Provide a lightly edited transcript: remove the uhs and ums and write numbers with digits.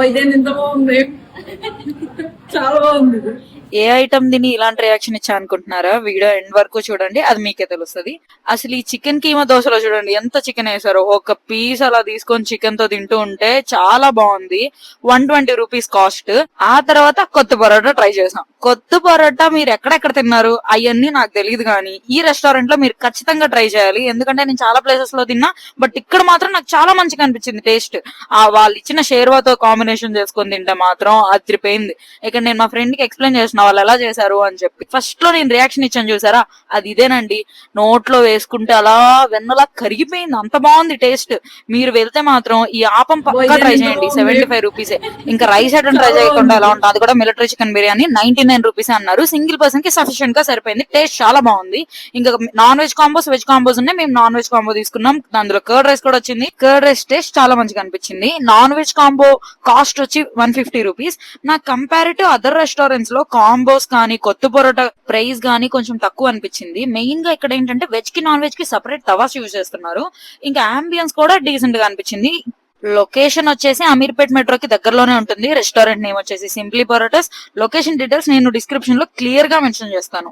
ఇదేంటి ఇంత బాగుంది. చాలా బాగుంది ఇది. ఏ ఐటమ్ తిని ఇలాంటి రియాక్షన్ ఇచ్చా అనుకుంటున్నారా? వీడియో ఎండ్ వరకు చూడండి, అది మీకే తెలుస్తుంది. అసలు ఈ చికెన్ కీమా దోశలో చూడండి ఎంత చికెన్ వేసారో. ఒక పీస్ అలా తీసుకొని చికెన్ తో తింటూ ఉంటే చాలా బాగుంది. 120 రూపీస్ కాస్ట్. ఆ తర్వాత కొత్త పరోటా ట్రై చేసాం. కొత్త పరోటా మీరు ఎక్కడెక్కడ తిన్నారు అవన్నీ నాకు తెలియదు, కానీ ఈ రెస్టారెంట్ లో మీరు ఖచ్చితంగా ట్రై చేయాలి. ఎందుకంటే నేను చాలా ప్లేసెస్ లో తిన్నా, బట్ ఇక్కడ మాత్రం నాకు చాలా మంచిగా అనిపించింది టేస్ట్. ఆ వాళ్ళు ఇచ్చిన షేర్వాతో కాంబినేషన్ చేసుకొని తింటే మాత్రం అదిరిపోయింది. ఇక్కడ నేను మా ఫ్రెండ్ కి ఎక్స్ప్లెయిన్ చేసిన వాళ్ళు ఎలా చేశారు అని చెప్పి. ఫస్ట్ లో నేను రియాక్షన్ ఇచ్చాను చూసారా, అది ఇదేనండి. నోట్లో వేసుకుంటే అలా వెన్నలా కరిగిపోయింది, అంత బాగుంది టేస్ట్. మీరు వెళ్తే మాత్రం ఈ ఆపం పక్కా ట్రై ఇదేంటి ఇంత చేయండి. బాగుంది. 75 రూపీసే. ఇంకా రైస్ ఐటమ్ ట్రై చాలా చేయకుండా బాగుంది ఎలా ఇది. ఉంటుంది, అది కూడా మిలిటరీ చికెన్ బిర్యానీ 99 రూపీస్ అన్నారు. సింగిల్ పర్సన్ కి సఫిషియెంట్ గా సరిపోయింది. టేస్ట్ చాలా బాగుంది. ఇంకా non veg combos, veg combos ఉన్నాయి. మేము నాన్ వెజ్ కాంబో తీసుకున్నాం. అందులో కర్డ్ రైస్ కూడా వచ్చింది. కర్డ్ రైస్ టేస్ట్ చాలా మంచిగా అనిపించింది. నాన్ వెజ్ కాంబో కాస్ట్ వచ్చి 150 రూపీస్. నాకు కంపారిటివ్ అదర్ రెస్టారెంట్స్ లో కాంబోస్ కానీ కొత్త పొరోటా ప్రైస్ గానీ కొంచెం తక్కువ అనిపించింది. మెయిన్ గా ఇక్కడ ఏంటంటే వెజ్ కి నాన్ వెజ్ కి సపరేట్ తవాస్ యూజ్ చేస్తున్నారు. ఇంకా అంబియన్స్ కూడా డీసెంట్ గా అనిపించింది. లొకేషన్ వచ్చేసి అమీర్పేట్ మెట్రోకి దగ్గరలోనే ఉంటుంది. రెస్టారెంట్ నేమ్ వచ్చేసి సింప్లీ పరోటాస్. లొకేషన్ డీటెయిల్స్ నేను డిస్క్రిప్షన్ లో క్లియర్ గా మెన్షన్ చేస్తాను.